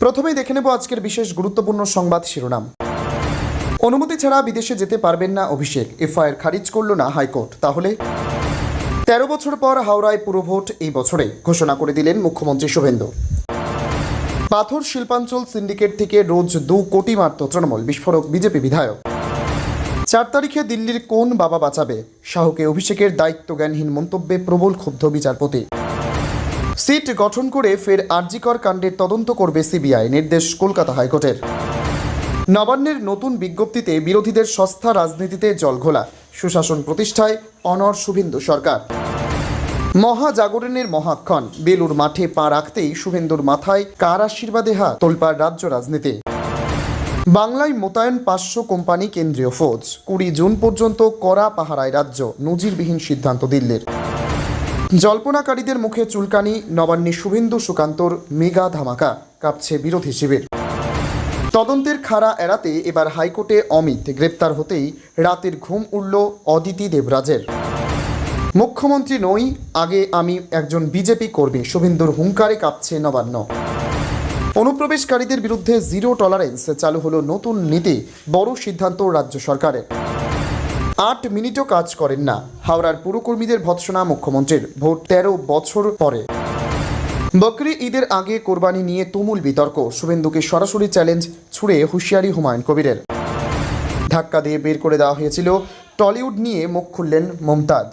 প্রথমেই দেখে নেব আজকের বিশেষ গুরুত্বপূর্ণ সংবাদ শিরোনাম। অনুমতি ছাড়া বিদেশে যেতে পারবেন না অভিষেক, এফআইআর খারিজ করল না হাইকোর্ট। তাহলে ১৩ বছর পর হাওড়ায় পুরভোট এই বছরে ঘোষণা করে দিলেন মুখ্যমন্ত্রী শুভেন্দু। পাথর শিল্পাঞ্চল সিন্ডিকেট থেকে রোজ ২ কোটি মারত তৃণমূল, বিস্ফোরক বিজেপি বিধায়ক। ৪ তারিখে দিল্লির কোন বাবা বাঁচাবে, শাহকে অভিষেকের দায়িত্বজ্ঞানহীন মন্তব্যে প্রবল ক্ষুব্ধ বিচারপতি। সিট গঠন করে ফের আরজিকর কাণ্ডের তদন্ত করবে সিবিআই, নির্দেশ কলকাতা হাইকোর্টের। নবান্নের নতুন বিজ্ঞপ্তিতে বিরোধীদের সস্তা রাজনীতিতে জলঘোলা, সুশাসন প্রতিষ্ঠায় অনড় শুভেন্দু সরকার। মহাজাগরণের মহাক্ষণ, বেলুর মাঠে পা রাখতেই শুভেন্দুর মাথায় কার আশীর্বাদে হাত, তোলপাড় রাজ্য রাজনীতি। বাংলায় মোতায়েন ৫০০ কোম্পানি, কেন্দ্রীয় ফৌজ। ২০ জুন পর্যন্ত কড়া পাহারায় রাজ্য, নজিরবিহীন সিদ্ধান্ত দিল্লির। জল্পনাকারীদের মুখে চুলকানি, নবান্নে শুভেন্দু সুকান্তর মেগা ধামাকা, কাঁপছে বিরোধী শিবির। তদন্তের খাড়া এড়াতে এবার হাইকোর্টে অমিত, গ্রেপ্তার হতেই রাতের ঘুম উড়ল অদিতি দেবরাজের। মুখ্যমন্ত্রী নই, আগে আমি একজন বিজেপি কর্মী, শুভেন্দুর হুঙ্কারে কাঁপছে নবান্ন। অনুপ্রবেশকারীদের বিরুদ্ধে জিরো টলারেন্স, চালু হলো নতুন নীতি, বড় সিদ্ধান্ত রাজ্য সরকারের। ৮ মিনিটও কাজ করেন না, হাওড়ার পুরকর্মীদের ভৎসনা মুখ্যমন্ত্রীর, ভোট ১৩ বছর পরে। বকরি ঈদের আগে কোরবানি নিয়ে তুমুল বিতর্ক, শুভেন্দুকে সরাসরি চ্যালেঞ্জ ছুড়ে হুঁশিয়ারি হুমায়ুন কবিরের। ধাক্কা দিয়ে বের করে দেওয়া হয়েছিল, টলিউড নিয়ে মুখ খুললেন মমতাজ।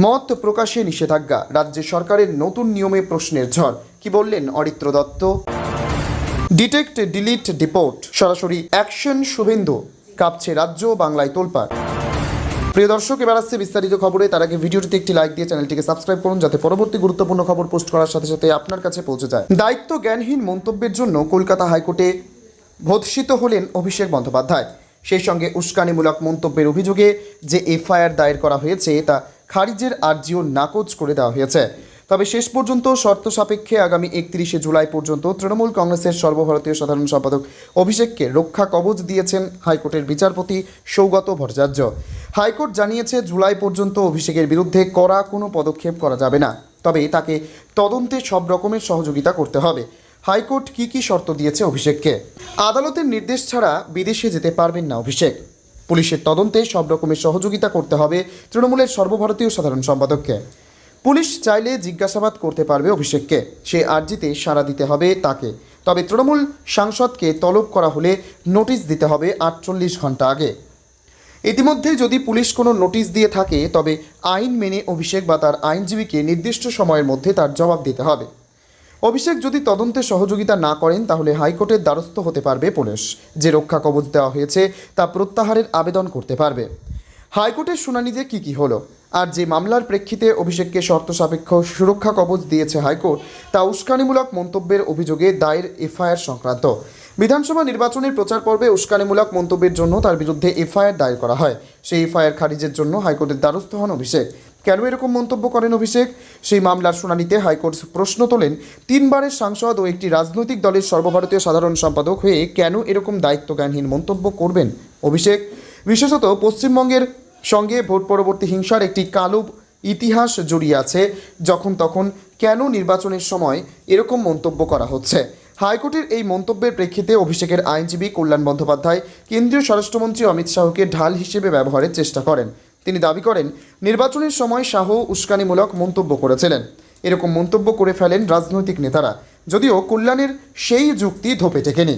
মত প্রকাশে নিষেধাজ্ঞা, রাজ্য সরকারের নতুন নিয়মে প্রশ্নের ঝড়, কি বললেন Aritra Dutta. Detect delete deport, সরাসরি অ্যাকশন শুভেন্দু, কাঁপছে রাজ্য, বাংলায় তোলপাড়। প্রিয় দর্শক, এবার আসছে বিস্তারিত খবরে। তার আগে ভিডিওটিতে একটি লাইক দিয়ে চ্যানেলটিকে সাবস্ক্রাইব করুন, যাতে পরবর্তী গুরুত্বপূর্ণ খবর পোস্ট করার সাথে সাথে আপনার কাছে পৌঁছে যায়। দায়িত্ব জ্ঞানহীন মন্তব্যের জন্য কলকাতা হাইকোর্টে ভৎসিত হলেন অভিষেক বন্দ্যোপাধ্যায়। সেই সঙ্গে উস্কানিমূলক মন্তব্যের অভিযোগে যে এফআইআর দায়ের করা হয়েছে তা খারিজের আর্জিও নাকচ করে দেওয়া হয়েছে। তবে শেষ পর্যন্ত শর্ত সাপেক্ষে আগামী ৩১শে জুলাই পর্যন্ত তৃণমূল কংগ্রেসের সর্বভারতীয় সাধারণ সম্পাদক অভিষেককে রক্ষা কবচ দিয়েছেন হাইকোর্টের বিচারপতি সৌগত ভট্টাচার্য। হাইকোর্ট জানিয়েছে, জুলাই পর্যন্ত অভিষেকের বিরুদ্ধে কড়া কোনো পদক্ষেপ করা যাবে না, তবে তাকে তদন্তে সব রকমের সহযোগিতা করতে হবে। হাইকোর্ট কি শর্ত দিয়েছে অভিষেককে? আদালতের নির্দেশ ছাড়া বিদেশে যেতে পারবেন না অভিষেক। পুলিশের তদন্তে সব রকমের সহযোগিতা করতে হবে তৃণমূলের সর্বভারতীয় সাধারণ সম্পাদককে। পুলিশ চাইলে জিজ্ঞাসাবাদ করতে পারবে অভিষেককে, সে আর্জিতে সাড়া দিতে হবে তাকে। তবে তৃণমূল সাংসদকে তলব করা হলে নোটিশ দিতে হবে ৪৮ ঘন্টা আগে। ইতিমধ্যে যদি পুলিশ কোনো নোটিশ দিয়ে থাকে, তবে আইন মেনে অভিষেক বা তার আইনজীবীকে নির্দিষ্ট সময়ের মধ্যে তার জবাব দিতে হবে। অভিষেক যদি তদন্তে সহযোগিতা না করেন, তাহলে হাইকোর্টের দ্বারস্থ হতে পারবে পুলিশ। যে রক্ষা কবচ দেওয়া হয়েছে তা প্রত্যাহারের আবেদন করতে পারবে। হাইকোর্টের শুনানিতে কি হলো, আর যে মামলার প্রেক্ষিতে অভিষেককে শর্ত সাপেক্ষ সুরক্ষা কবচ দিয়েছে হাইকোর্ট, তা উস্কানিমূলক মন্তব্যের অভিযোগে দায়ের এফআইআর সংক্রান্ত। বিধানসভা নির্বাচনের প্রচার পর্বে উস্কানিমূলক মন্তব্যের জন্য তার বিরুদ্ধে এফআইআর দায়ের করা হয়। সেই এফআইআর খারিজের জন্য হাইকোর্টের দ্বারস্থ হন অভিষেক। কেন এরকম মন্তব্য করেন অভিষেক? সেই মামলার শুনানিতে হাইকোর্ট প্রশ্ন তোলেন, ৩ বারের সাংসদ ও একটি রাজনৈতিক দলের সর্বভারতীয় সাধারণ সম্পাদক হয়ে কেন এরকম দায়িত্বজ্ঞানহীন মন্তব্য করবেন অভিষেক? বিশেষত পশ্চিমবঙ্গের সঙ্গে ভোট পরবর্তী হিংসার একটি কালো ইতিহাস জড়িয়ে আছে। যখন তখন কেন নির্বাচনের সময় এরকম মন্তব্য করা হচ্ছে? হাইকোর্টের এই মন্তব্যের প্রেক্ষিতে অভিষেকের আইনজীবী কল্যাণ বন্দ্যোপাধ্যায় কেন্দ্রীয় স্বরাষ্ট্রমন্ত্রী অমিত শাহকে ঢাল হিসেবে ব্যবহারের চেষ্টা করেন। তিনি দাবি করেন, নির্বাচনের সময় শাহ উস্কানিমূলক মন্তব্য করেছিলেন। এরকম মন্তব্য করে ফেলেন রাজনৈতিক নেতারা, যদিও কল্যাণের সেই যুক্তি ধোপে টেকেনি।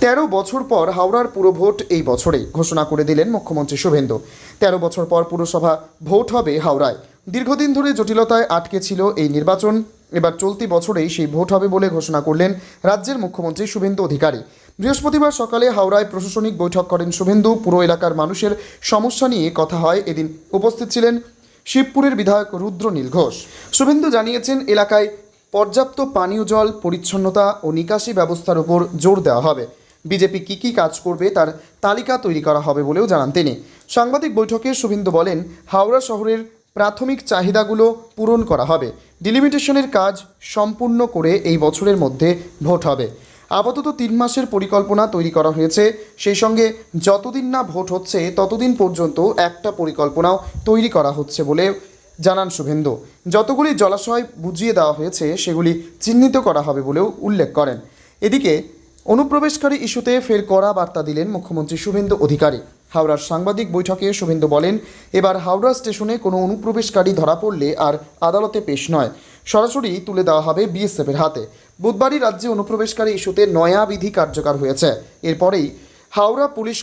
১৩ বছর পর হাওড়ার পুরভোট এই বছরেই ঘোষণা করে দিলেন মুখ্যমন্ত্রী শুভেন্দু। ১৩ বছর পর পুরসভা ভোট হবে হাওড়ায়। দীর্ঘদিন ধরে জটিলতায় আটকে ছিল এই নির্বাচন, এবার চলতি বছরেই সেই ভোট হবে বলে ঘোষণা করলেন রাজ্যের মুখ্যমন্ত্রী শুভেন্দু অধিকারী। বৃহস্পতিবার সকালে হাওড়ায় প্রশাসনিক বৈঠক করেন শুভেন্দু। পুরো এলাকার মানুষের সমস্যা নিয়ে কথা হয়। এদিন উপস্থিত ছিলেন শিবপুরের বিধায়ক রুদ্রনীল ঘোষ। শুভেন্দু জানিয়েছেন, এলাকায় পর্যাপ্ত পানীয় জল, পরিচ্ছন্নতা ও নিকাশি ব্যবস্থার উপর জোর দেওয়া হবে। বিজেপি কি কাজ করবে তার তালিকা তৈরি করা হবে বলেও জানান তিনি। সাংবাদিক বৈঠকে শুভেন্দু বলেন, হাওড়া শহরের প্রাথমিক চাহিদাগুলো পূরণ করা হবে। ডিলিমিটেশনের কাজ সম্পূর্ণ করে এই বছরের মধ্যে ভোট হবে। আপাতত ৩ মাসের পরিকল্পনা তৈরি করা হয়েছে। সেই সঙ্গে যতদিন না ভোট হচ্ছে ততদিন পর্যন্ত একটা পরিকল্পনাও তৈরি করা হচ্ছে বলে জানান শুভেন্দু। যতগুলি জলাশয় বুঝিয়ে দেওয়া হয়েছে সেগুলি চিহ্নিত করা হবে বলেও উল্লেখ করেন। এদিকে অনুপ্রবেশকারী ইস্যুতে ফের কড়া বার্তা দিলেন মুখ্যমন্ত্রী শুভেন্দু অধিকারী। হাওড়ার সাংবাদিক বৈঠকে শুভেন্দু বলেন, এবার হাওড়া স্টেশনে কোনো অনুপ্রবেশকারী ধরা পড়লে আর আদালতে পেশ নয়, সরাসরি তুলে দেওয়া হবে বিএসএফের হাতে। বুধবারই রাজ্যে অনুপ্রবেশকারী ইস্যুতে নয়া বিধি কার্যকর হয়েছে। এরপরেই হাওড়া পুলিশ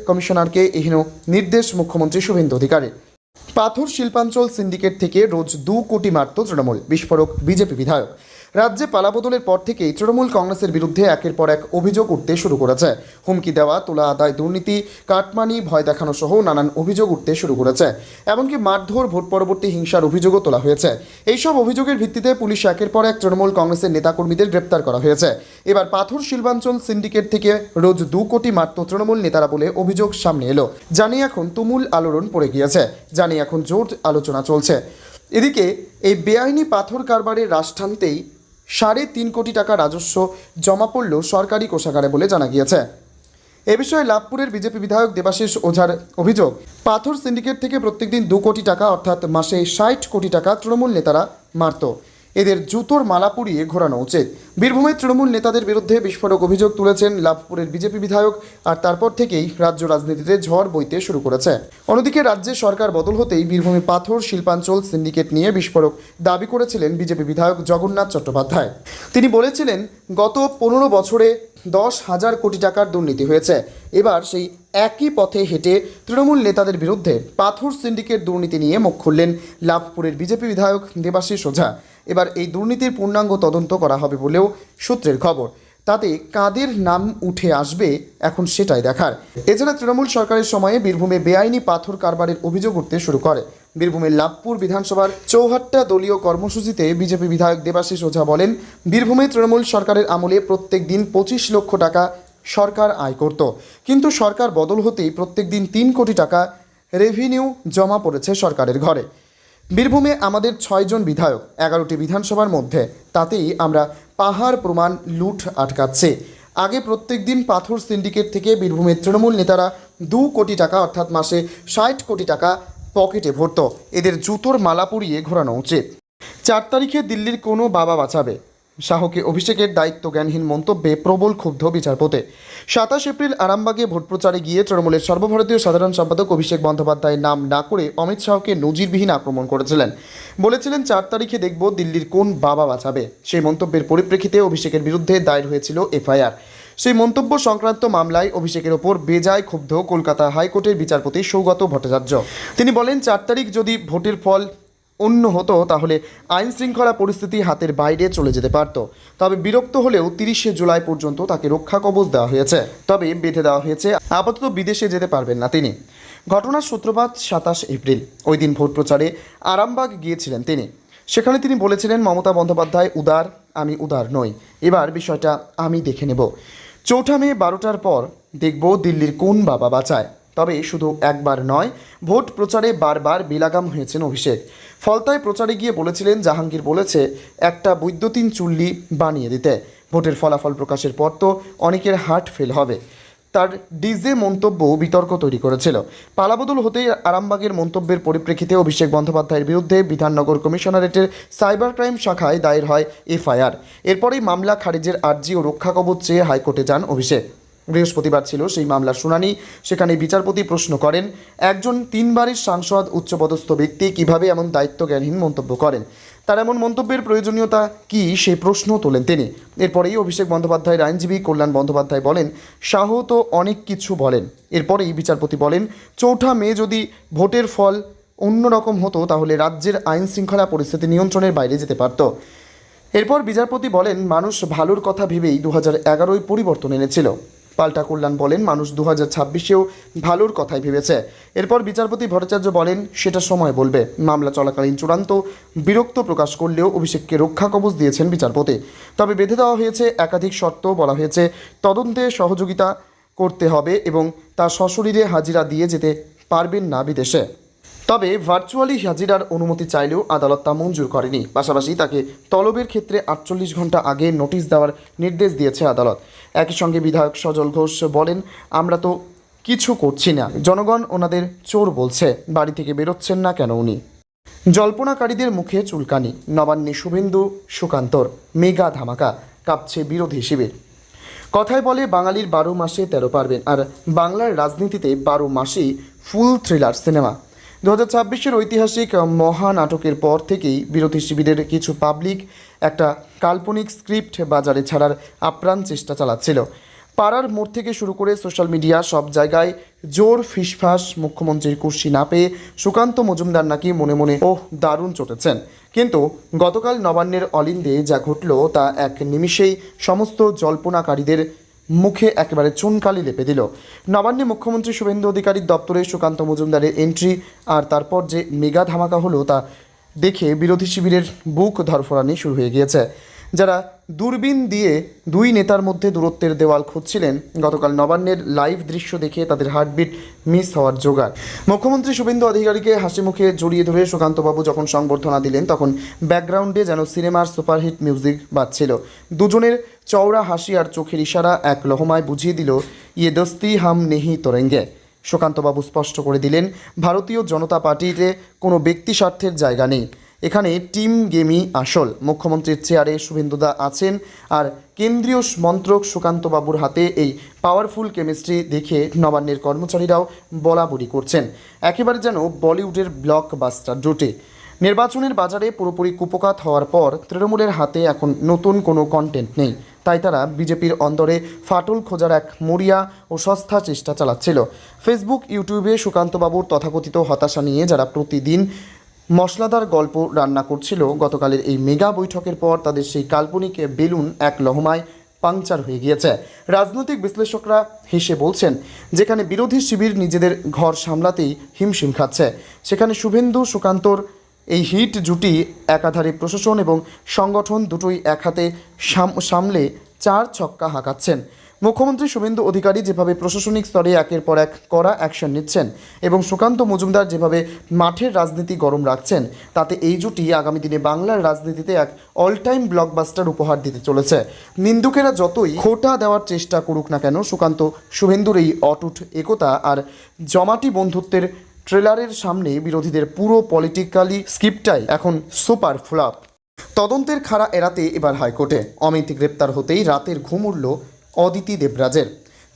কমিশনারকে এহেন নির্দেশ মুখ্যমন্ত্রী শুভেন্দু অধিকারী। পাথর শিল্পাঞ্চল সিন্ডিকেট থেকে রোজ 2 কোটি মারত তৃণমূল, বিস্ফোরক বিজেপি বিধায়ক। রাজ্যে পালাবদলের পর থেকেই তৃণমূল কংগ্রেসের বিরুদ্ধে একের পর এক অভিযোগ উঠতে শুরু করেছে। হুমকি দেওয়া, তোলা আদায়, দুর্নীতি, কাটমানি, ভয় দেখানো সহ নানান অভিযোগ উঠতে শুরু করেছে। এমনকি মারধর, ভোট পরবর্তী হিংসার অভিযোগও তোলা হয়েছে। এইসব অভিযোগের ভিত্তিতে পুলিশ একের পর এক তৃণমূল কংগ্রেসের নেতাকর্মীদের গ্রেপ্তার করা হয়েছে। এবার পাথর শিল্পাঞ্চল সিন্ডিকেট থেকে রোজ 2 কোটি মারত তৃণমূল নেতারা বলে অভিযোগ সামনে এলো। জানি এখন তুমুল আলোড়ন পড়ে গিয়েছে, জানি এখন জোর আলোচনা চলছে। এদিকে এই বেআইনি পাথর কারবারের রাশ টানতেই 3.5 কোটি টাকা রাজস্ব জমা পড়ল সরকারি কোষাগারে বলে জানা গিয়েছে। এ বিষয়ে লাভপুরের বিজেপি বিধায়ক দেবাশিস ওঝার অভিযোগ, পাথর সিন্ডিকেট থেকে প্রত্যেকদিন 2 কোটি টাকা অর্থাৎ মাসে 60 কোটি টাকা তৃণমূল নেতারা মারত। এদের জুতোর মালা পুড়িয়ে ঘোরানো উচিত। বীরভূমের তৃণমূল নেতাদের বিরুদ্ধে বিস্ফোরক অভিযোগ তুলেছেন লাভপুরের বিজেপি বিধায়ক। আর তারপর থেকেই রাজ্য রাজনীতিতে ঝড় বইতে শুরু করেছে। অন্যদিকে রাজ্যে সরকার বদল হতেই বীরভূমে পাথর শিল্পাঞ্চল সিন্ডিকেট নিয়ে বিস্ফোরক দাবি করেছিলেন বিজেপি বিধায়ক জগন্নাথ চট্টোপাধ্যায়। তিনি বলেছিলেন, গত 15 বছরে 10,000 কোটি টাকার দুর্নীতি হয়েছে। এবার সেই একই পথে হেঁটে তৃণমূল নেতাদের বিরুদ্ধে পাথর সিন্ডিকেট দুর্নীতি নিয়ে মুখ খুললেন লাভপুরের বিজেপি বিধায়ক দেবাশিস ওঝা। এবার এই দুর্নীতির পূর্ণাঙ্গ তদন্ত করা হবে বলেও সূত্রের খবর। তাতে কাদের নাম উঠে আসবে এখন সেটাই দেখার। এছাড়া তৃণমূল সরকারের সময়ে বীরভূমে বেআইনি পাথর কারবারের অভিযোগ উঠতে শুরু করে। বীরভূমের লাভপুর বিধানসভার চৌহাট্টা দলীয় কর্মসূচিতে বিজেপি বিধায়ক দেবাশিস ওঝা বলেন, বীরভূমে তৃণমূল সরকারের আমলে প্রত্যেক দিন 25 লক্ষ টাকা সরকার আয় করত, কিন্তু সরকার বদল হতেই প্রত্যেক দিন 3 কোটি টাকা রেভিনিউ জমা পড়েছে সরকারের ঘরে। বীরভূমে আমাদের 6 জন বিধায়ক, 11টি বিধানসভার মধ্যে, তাতেই আমরা পাহাড় প্রমাণ লুট আটকাচ্ছে। আগে প্রত্যেক দিন পাথর সিন্ডিকেট থেকে বীরভূমের তৃণমূল নেতারা 2 কোটি টাকা অর্থাৎ মাসে 60 কোটি টাকা পকেটে ভরত। এদের জুতোর মালা পরিয়ে ঘোরানো উচিত। 4 তারিখে দিল্লির কোনো বাবা বাঁচাবে, শাহকে অভিষেকের দায়িত্বজ্ঞানহীন মন্তব্যে প্রবল ক্ষুব্ধ বিচারপতি। 27 এপ্রিল আরামবাগে ভোট প্রচারে গিয়ে তৃণমূলের সর্বভারতীয় সাধারণ সম্পাদক অভিষেক বন্দ্যোপাধ্যায়ের নাম না করে অমিত শাহকে নজিরবিহীন আক্রমণ করেছিলেন। বলেছিলেন, 4 তারিখে দেখব দিল্লির কোন বাবা বাঁচাবে। সেই মন্তব্যের পরিপ্রেক্ষিতে অভিষেকের বিরুদ্ধে দায়ের হয়েছিল এফআইআর। সেই মন্তব্য সংক্রান্ত মামলায় অভিষেকের ওপর বেজায় ক্ষুব্ধ কলকাতা হাইকোর্টের বিচারপতি সৌগত ভট্টাচার্য। তিনি বলেন, 4 তারিখ যদি ভোটের ফল অন্য হতো তাহলে আইন শৃঙ্খলা পরিস্থিতি হাতের বাইরে চলে যেতে পারত। তবে বিরক্ত হলেও 30শে জুলাই পর্যন্ত তাকে রক্ষা কবচ দেওয়া হয়েছে। তবে বেঁধে দেওয়া হয়েছে আপাতত বিদেশে যেতে পারবেন না তিনি। ঘটনার সূত্রপাত 27 এপ্রিল। ওই দিন ভোট প্রচারে আরামবাগ গিয়েছিলেন তিনি। সেখানে তিনি বলেছিলেন, মমতা বন্দ্যোপাধ্যায় উদার, আমি উদার নই। এবার বিষয়টা আমি দেখে নেব। 4 মে 12টার পর দেখব দিল্লির কোন বাবা বাঁচায়। তবে শুধু একবার নয়, ভোট প্রচারে বারবার বেলাগাম হয়েছেন অভিষেক। ফলতায় প্রচারে গিয়ে বলেছিলেন, জাহাঙ্গীর বলেছে একটা বৈদ্যুতিন চুল্লি বানিয়ে দিতে। ভোটের ফলাফল প্রকাশের পর তো অনেকের হার্ট ফেল হবে। তার ডিজে মন্তব্য বিতর্ক তৈরি করেছিল। পালাবদল হতেই আরামবাগের মন্তব্যের পরিপ্রেক্ষিতে অভিষেক বন্দ্যোপাধ্যায়ের বিরুদ্ধে বিধাননগর কমিশনারেটের সাইবার ক্রাইম শাখায় দায়ের হয় এফআইআর। এরপরেই মামলা খারিজের আর্জি ও রক্ষা কবচ চেয়ে হাইকোর্টে যান অভিষেক। বৃহস্পতিবার ছিল সেই মামলার শুনানি। সেখানে বিচারপতি প্রশ্ন করেন, একজন 3 বারের সাংসদ উচ্চপদস্থ ব্যক্তি কিভাবে এমন দায়িত্বজ্ঞানহীন মন্তব্য করেন, তার এমন মন্তব্যের প্রয়োজনীয়তা কি, সেই প্রশ্ন তোলেন তিনি। এরপরেই অভিষেক বন্দ্যোপাধ্যায়ের আইনজীবী কল্যাণ বন্দ্যোপাধ্যায় বলেন, শাহ তো অনেক কিছু বলেন। এরপরেই বিচারপতি বলেন, 4 মে যদি ভোটের ফল অন্যরকম হতো তাহলে রাজ্যের আইন শৃঙ্খলা পরিস্থিতি নিয়ন্ত্রণের বাইরে যেতে পারত। এরপর বিচারপতি বলেন, মানুষ ভালোর কথা ভেবেই 2011-য় পরিবর্তন এনেছিল। পাল্টা কল্যাণ বলেন, মানুষ 2026-এও ভালোর কথাই ভেবেছে। এরপর বিচারপতি ভট্টাচার্য বলেন, সেটা সময় বলবে। মামলা চলাকালীন চূড়ান্ত বিরক্ত প্রকাশ করলেও অভিষেককে রক্ষা কবচ দিয়েছেন বিচারপতি। তবে বেঁধে দেওয়া হয়েছে একাধিক শর্ত। বলা হয়েছে, তদন্তে সহযোগিতা করতে হবে এবং তার সশরীরে হাজিরা দিয়ে যেতে পারবেন না বিদেশে। তবে ভার্চুয়ালি হাজিরার অনুমতি চাইলেও আদালত তা মঞ্জুর করেনি। পাশাপাশি তাকে তলবের ক্ষেত্রে 48 ঘন্টা আগে নোটিশ দেওয়ার নির্দেশ দিয়েছে আদালত। একই সঙ্গে বিধায়ক সজল ঘোষ বলেন, আমরা তো কিছু করছি না, জনগণ ওনাদের চোর বলছে, বাড়ি থেকে বেরোচ্ছেন না কেন উনি। জল্পনাকারীদের মুখে চুলকানি, নবান্নে শুভেন্দু সুকান্তর মেগা ধামাকা। কাঁপছে বিরোধী শিবির। কথায় বলে বাঙালির 12 মাসে 13 পার্বণ, আর বাংলার রাজনীতিতে 12 মাসেই ফুল থ্রিলার সিনেমা। 2026-এর ঐতিহাসিক মহানাটকের পর থেকেই বিরোধী শিবিরের কিছু পাবলিক একটা কাল্পনিক স্ক্রিপ্ট বাজারে ছাড়ার আপ্রাণ চেষ্টা চালাচ্ছিল। পাড়ার মোড় থেকে শুরু করে সোশ্যাল মিডিয়া সব জায়গায় জোর ফিসফাস। মুখ্যমন্ত্রীর কুর্সি না পেয়ে সুকান্ত মজুমদার নাকি মনে মনে দারুণ চটেছেন। কিন্তু গতকাল নবান্নের অলিন্দে যা ঘটল তা এক নিমিষেই সমস্ত জল্পনাকারীদের মুখে একেবারে চুনকালি লেপে দিল। নবান্নে মুখ্যমন্ত্রী শুভেন্দু অধিকারীর দপ্তরে সুকান্ত মজুমদারের এন্ট্রি আর তারপর যে মেগা ধামাকা হলো তা দেখে বিরোধী শিবিরের বুক ধরফরানি শুরু হয়ে গিয়েছে। যারা দূরবীন দিয়ে দুই নেতার মধ্যে দূরত্বের দেওয়াল খুঁজছিলেন, গতকাল নবান্নের লাইভ দৃশ্য দেখে তাদের হার্টবিট মিস হওয়ার জোগাড়। মুখ্যমন্ত্রী শুভেন্দু অধিকারীকে হাসি মুখে জড়িয়ে ধরে সুকান্তবাবু যখন সংবর্ধনা দিলেন, তখন ব্যাকগ্রাউন্ডে যেন সিনেমার সুপারহিট মিউজিক বাজছিল। দুজনের চওড়া হাসি আর চোখের ইশারা এক লহমায় বুঝিয়ে দিল, ইয়ে দোস্তি হাম নেহি তোরেঙ্গে। সুকান্তবাবু স্পষ্ট করে দিলেন, ভারতীয় জনতা পার্টিতে কোনো ব্যক্তি স্বার্থের জায়গা নেই, এখানে টিম গেমই আসল। মুখ্যমন্ত্রীর চেয়ারে শুভেন্দুদা আছেন, আর কেন্দ্রীয় মন্ত্রক সুকান্তবাবুর হাতে এই পাওয়ারফুল কেমিস্ট্রি দেখে নবান্নের কর্মচারীরাও বলাবলি করছেন, একেবারে যেন বলিউডের ব্লকবাস্টার জোটে। নির্বাচনের বাজারে পুরোপুরি কুপোকাত হওয়ার পর তৃণমূলের হাতে এখন নতুন কোনো কন্টেন্ট নেই, তাই তারা বিজেপির অন্দরে ফাটল খোঁজার এক মরিয়া ও সস্তা চেষ্টা চালাচ্ছিল। ফেসবুক, ইউটিউবে সুকান্তবাবুর তথাকথিত হতাশা নিয়ে যারা প্রতিদিন মশলাদার গল্প রান্না করছিল, গতকালের এই মেগা বৈঠকের পর তাদের সেই কাল্পনিক বেলুন এক লহমায় পাংচার হয়ে গিয়েছে। রাজনৈতিক বিশ্লেষকরা হেসে বলছেন, যেখানে বিরোধী শিবির নিজেদের ঘর সামলাতেই হিমশিম খাচ্ছে, সেখানে শুভেন্দু সুকান্তর এই হিট জুটি একাধারে প্রশাসন এবং সংগঠন দুটোই এক হাতে সামলে 4 ছক্কা হাঁকাচ্ছেন। মুখ্যমন্ত্রী শুভেন্দু অধিকারী যেভাবে প্রশাসনিক স্তরে একের পর এক কড়া অ্যাকশন নিচ্ছেন এবং সুকান্ত মজুমদার যেভাবে মাঠের রাজনীতি গরম রাখছেন, তাতে এই জুটি আগামী দিনে বাংলার রাজনীতিতে এক অল টাইম ব্লকবাস্টার উপহার দিতে চলেছে। নিন্দুকেরা যতই খোঁটা দেওয়ার চেষ্টা করুক না কেন, সুকান্ত শুভেন্দুর এই অটুট একতা আর জমাটি বন্ধুত্বের ট্রেলারের সামনে বিরোধীদের পুরো পলিটিক্যালি স্ক্রিপ্টটাই এখন সুপার ফ্লপ। তদন্তের খাড়া এড়াতে এবার হাইকোর্টে অমিত গ্রেপ্তার হতেই রাতের ঘুম উড়ল অদিতি দেবরাজের।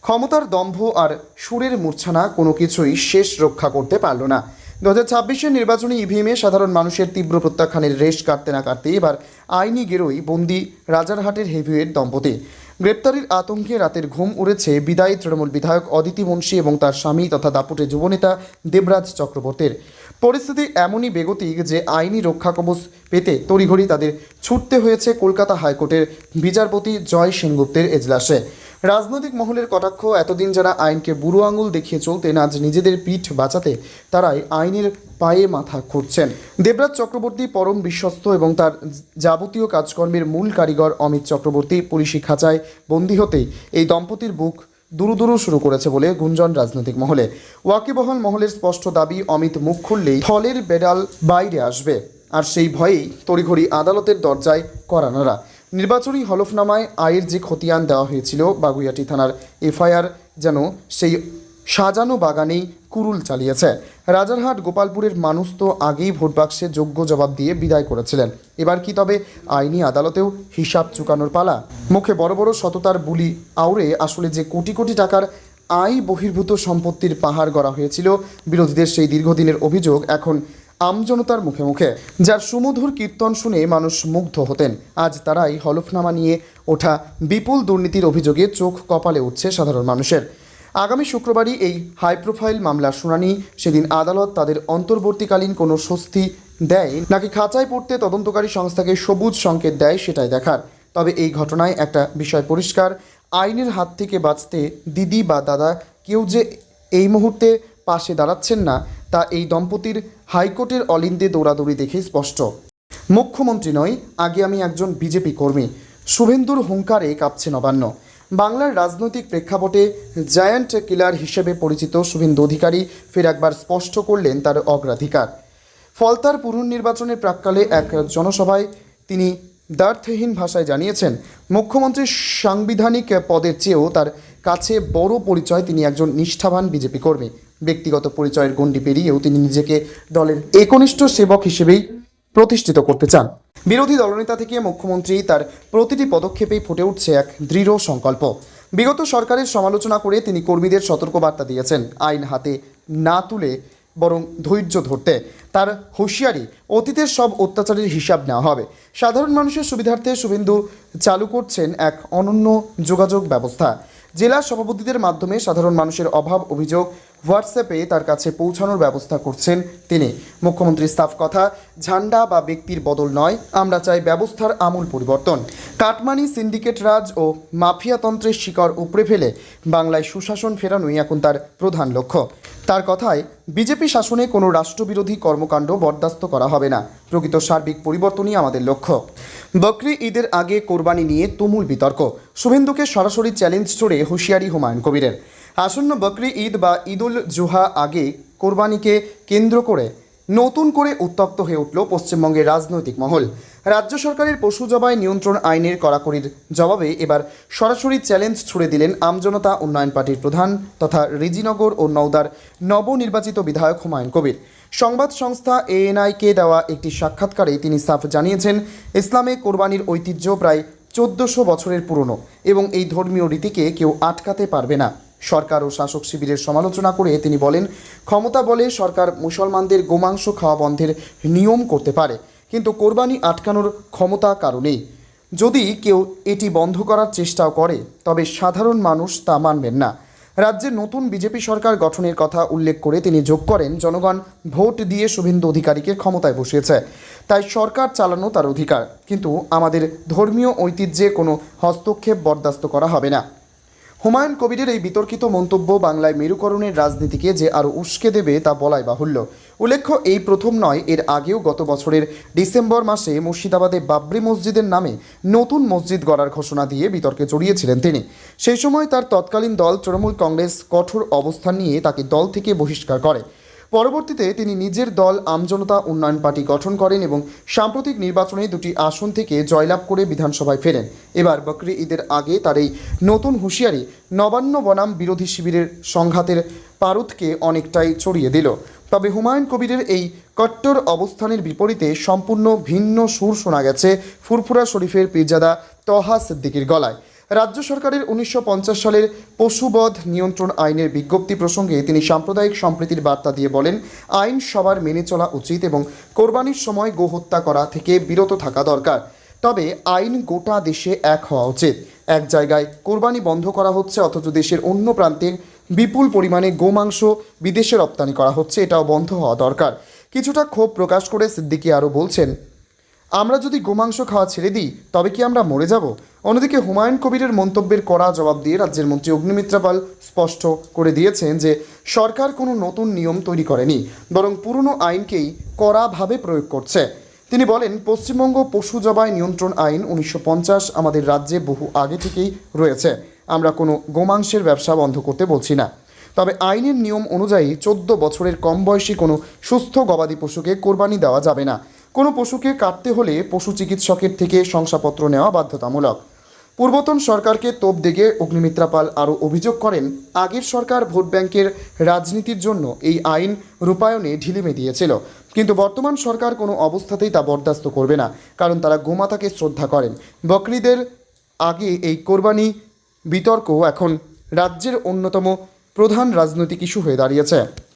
ক্ষমতার দম্ভ আর সুরের মূর্ছনা কোনো কিছুই শেষ রক্ষা করতে পারল না। 2026-এর নির্বাচনী ইভিএমে সাধারণ মানুষের তীব্র প্রত্যাখ্যানের রেশ কাটতে না কাটতে এবার আইনি গেরোই বন্দি রাজারহাটের হেভিওয়েট দম্পতি। গ্রেপ্তারির আতঙ্কে রাতের ঘুম উড়েছে বিদায়ী তৃণমূল বিধায়ক অদিতি মুন্সি এবং তার স্বামী তথা দাপুটে যুবনেতা দেবরাজ চক্রবর্তীর। পরিস্থিতি এমনই বেগতিক যে আইনি রক্ষা কবচ পেতে তড়িঘড়ি তাদের ছুটতে হয়েছে কলকাতা হাইকোর্টের বিচারপতি জয় সেনগুপ্তের এজলাসে। রাজনৈতিক মহলের কটাক্ষ, এতদিন যারা আইনকে বুড়ো আঙুল দেখিয়ে চলতেন, আজ নিজেদের পিঠ বাঁচাতে তারাই আইনের পায়ে মাথা খুঁড়ছেন। দেবরাজ চক্রবর্তী পরম বিশ্বস্ত এবং তার যাবতীয় কাজকর্মের মূল কারিগর অমিত চক্রবর্তী পুলিশি খাঁচায় বন্দী হতেই এই দম্পতির বুক দুরু শুরু করেছে বলে গুঞ্জন রাজনৈতিক মহলে। ওয়াকিবহাল মহলের স্পষ্ট দাবি, অমিত মুখ খুললেই থলের বেড়াল বাইরে আসবে, আর সেই ভয়েই তড়িঘড়ি আদালতের দরজায় কড়া নাড়া। নির্বাচনী হলফনামায় আয়ের যে খতিয়ান দেওয়া হয়েছিল, বাগুইয়াটি থানার এফআইআর যেন সেই সাজানো বাগানেই কুরুল চালিয়েছে। রাজারহাট গোপালপুরের মানুষ তো আগেই ভোট বাক্সে যোগ্য জবাব দিয়ে বিদায় করেছিলেন, এবার কি তবে আইনি আদালতেও হিসাব চুকানোর পালা? মুখে বড় বড় সততার বুলি আউড়ে আসলে যে কোটি কোটি টাকার আয় বহির্ভূত সম্পত্তির পাহাড় গড়া হয়েছিল, বিরোধীদের সেই দীর্ঘদিনের অভিযোগ এখন আমজনতার মুখে মুখে, যার সুমধুর কীর্তন শুনে মানুষ মুগ্ধ হতেন। আজ তারাই হলফনামা নিয়ে ওঠা বিপুল দুর্নীতির অভিযোগে চোখ কপালে উঠছে সাধারণ মানুষের। আগামী শুক্রবারই এই হাই প্রোফাইল মামলার শুনানি। সেদিন আদালত তাদের অন্তর্বর্তীকালীন কোনো স্বস্তি দেয় নাকি খাঁচায় পড়তে তদন্তকারী সংস্থাকে সবুজ সংকেত দেয়, সেটাই দেখার। তবে এই ঘটনায় একটা বিষয় পরিষ্কার, আইনের হাত থেকে বাঁচতে দিদি বা দাদা কেউ যে এই মুহূর্তে পাশে দাঁড়াচ্ছেন না, তা এই দম্পতির হাইকোর্টের অলিন্দে দৌড়াদৌড়ি দেখেই স্পষ্ট। মুখ্যমন্ত্রী নয়, আগে আমি একজন বিজেপি কর্মী, শুভেন্দুর হুঙ্কারে কাঁপছে নবান্ন। বাংলার রাজনৈতিক প্রেক্ষাপটে জায়ান্ট কিলার হিসেবে পরিচিত শুভেন্দু অধিকারী ফের একবার স্পষ্ট করলেন তার অগ্রাধিকার। ফলতার পুনর্নির্বাচনের প্রাক্কালে এক জনসভায় তিনি দ্ব্যর্থহীন ভাষায় জানিয়েছেন, মুখ্যমন্ত্রীর সাংবিধানিক পদের চেয়েও তার কাছে বড় পরিচয় তিনি একজন নিষ্ঠাবান বিজেপি কর্মী। ব্যক্তিগত পরিচয়ের গণ্ডি পেরিয়েও তিনি নিজেকে দলের একনিষ্ঠ সেবক হিসেবেই প্রতিষ্ঠিত করতে চান। বিরোধী দলনেতা থেকে মুখ্যমন্ত্রী তার প্রতিটি পদক্ষেপেই ফুটে উঠছে এক দৃঢ় সংকল্প। বিগত সরকারের সমালোচনা করে তিনি কর্মীদের সতর্কবার্তা দিয়েছেন আইন হাতে না তুলে বরং ধৈর্য ধরতে। তার হুঁশিয়ারি, অতীতের সব অত্যাচারের হিসাব নেওয়া হবে। সাধারণ মানুষের সুবিধার্থে শুভেন্দু চালু করছেন এক অনন্য যোগাযোগ ব্যবস্থা। জেলা সভাপতিদের মাধ্যমে সাধারণ মানুষের অভাব অভিযোগ হোয়াটসঅ্যাপে তার কাছে পৌঁছানোর ব্যবস্থা করছেন তিনি। মুখ্যমন্ত্রীর সাফ কথা, ঝান্ডা বা ব্যক্তির বদল নয়, আমরা চাই ব্যবস্থার আমূল পরিবর্তন। কাটমানি, সিন্ডিকেট রাজ ও মাফিয়াতন্ত্রের শিকড় উপড়ে ফেলে বাংলায় সুশাসন ফেরানোই এখন তার প্রধান লক্ষ্য। তার কথায়, বিজেপি শাসনে কোনো রাষ্ট্রবিরোধী কর্মকাণ্ড বরদাস্ত করা হবে না। প্রকৃত সার্বিক পরিবর্তনই আমাদের লক্ষ্য। বকরি ঈদের আগে কোরবানি নিয়ে তুমুল বিতর্ক। শুভেন্দুকে সরাসরি চ্যালেঞ্জ ছড়ে হুঁশিয়ারি হুমায়ুন কবিরের। আসন্ন বকরি ঈদ বা ঈদুল জুহা আগে কোরবানিকে কেন্দ্র করে নতুন করে উত্তপ্ত হয়ে উঠল পশ্চিমবঙ্গের রাজনৈতিক মহল। রাজ্য সরকারের পশু জবাই নিয়ন্ত্রণ আইনের কড়াকড়ির জবাবে এবার সরাসরি চ্যালেঞ্জ ছুড়ে দিলেন আমজনতা উন্নয়ন পার্টির প্রধান তথা রিজিনগর ও নওদার নবনির্বাচিত বিধায়ক হুমায়ুন কবির। সংবাদ সংস্থা এএনআইকে দেওয়া একটি সাক্ষাৎকারে তিনি সাফ জানিয়েছেন, ইসলামে কোরবানির ঐতিহ্য প্রায় 1400 বছরের পুরনো এবং এই ধর্মীয় রীতিকে কেউ আটকাতে পারবে না। সরকার ও শাসক শিবিরের সমালোচনা করে তিনি বলেন, ক্ষমতা বলে সরকার মুসলমানদের গোমাংস খাওয়া বন্ধের নিয়ম করতে পারে, কিন্তু কোরবানি আটকানোর ক্ষমতা কারো নেই। যদি কেউ এটি বন্ধ করার চেষ্টাও করে তবে সাধারণ মানুষ তা মানবেন না। রাজ্যে নতুন বিজেপি সরকার গঠনের কথা উল্লেখ করে তিনি যোগ করেন, জনগণ ভোট দিয়ে শুভেন্দু অধিকারীকে ক্ষমতায় বসিয়েছে, তাই সরকার চালানো তার অধিকার, কিন্তু আমাদের ধর্মীয় ঐতিহ্যে কোনো হস্তক্ষেপ বরদাস্ত করা হবে না। হুমায়ুন কবিরের এই বিতর্কিত মন্তব্য বাংলায় মেরুকরণের রাজনীতিকে যে আরও উস্কে দেবে তা বলাই বাহুল্য। উল্লেখ্য, এই প্রথম নয়, এর আগেও গত বছরের ডিসেম্বর মাসে মুর্শিদাবাদে বাবরি মসজিদের নামে নতুন মসজিদ গড়ার ঘোষণা দিয়ে বিতর্কে জড়িয়েছিলেন তিনি। সেই সময় তার তৎকালীন দল তৃণমূল কংগ্রেস কঠোর অবস্থান নিয়ে তাকে দল থেকে বহিষ্কার করে। পরবর্তীতে তিনি নিজের দল আমজনতা উন্নয়ন পার্টি গঠন করেন এবং সাম্প্রতিক নির্বাচনে 2টি আসন থেকে জয়লাভ করে বিধানসভায় ফেরেন। এবার বকরি ঈদের আগে তার এই নতুন হুঁশিয়ারি নবান্ন বনাম বিরোধী শিবিরের সংঘাতের পারুদকে অনেকটাই ছড়িয়ে দিল। তবে হুমায়ুন কবিরের এই কট্টর অবস্থানের বিপরীতে সম্পূর্ণ ভিন্ন সুর শোনা গেছে ফুরফুরা শরীফের পীরজাদা তহা সিদ্দিকীর গলায়। রাজ্য সরকারের 1950 সালের পশুবধ নিয়ন্ত্রণ আইনের বিজ্ঞপ্তি প্রসঙ্গে তিনি সাম্প্রদায়িক সম্প্রীতির বার্তা দিয়ে বলেন, আইন সবার মেনে চলা উচিত এবং কোরবানির সময় গোহত্যা করা থেকে বিরত থাকা দরকার। তবে আইন গোটা দেশে এক হওয়া উচিত। এক জায়গায় কোরবানি বন্ধ করা হচ্ছে অথচ দেশের অন্য প্রান্তে বিপুল পরিমাণে গোমাংস বিদেশে রপ্তানি করা হচ্ছে, এটাও বন্ধ হওয়া দরকার। কিছুটা ক্ষোভ প্রকাশ করে সিদ্দিকী আরও বলছেন, আমরা যদি গোমাংস খাওয়া ছেড়ে দিই তবে কি আমরা মরে যাব? অন্যদিকে হুমায়ুন কবিরের মন্তব্যের কড়া জবাব দিয়ে রাজ্যের মন্ত্রী অগ্নিমিত্রা পাল স্পষ্ট করে দিয়েছেন যে সরকার কোনো নতুন নিয়ম তৈরি করেনি, বরং পুরনো আইনকেই কড়াভাবে প্রয়োগ করছে। তিনি বলেন, পশ্চিমবঙ্গ পশু জবাই নিয়ন্ত্রণ আইন 1950 আমাদের রাজ্যে বহু আগে থেকেই রয়েছে। আমরা কোনো গোমাংসের ব্যবসা বন্ধ করতে বলছি না। তবে আইনের নিয়ম অনুযায়ী 14 বছরের কম বয়সী কোনো সুস্থ গবাদি পশুকে কোরবানি দেওয়া যাবে না। কোনো পশুকে কাটতে হলে পশু চিকিৎসকের থেকে শংসাপত্র নেওয়া বাধ্যতামূলক। পূর্বতন সরকারকে তোপ দেগে অগ্নিমিত্রা পাল আরও অভিযোগ করেন, আগের সরকার ভোট ব্যাংকের রাজনীতির জন্য এই আইন রূপায়ণে ঢিলেমি দিয়েছিল, কিন্তু বর্তমান সরকার কোনো অবস্থাতেই তা বরদাস্ত করবে না, কারণ তারা গোমাতাকে শ্রদ্ধা করেন। বকরিদের আগে এই কোরবানি বিতর্ক এখন রাজ্যের অন্যতম প্রধান রাজনৈতিক ইস্যু হয়ে দাঁড়িয়েছে।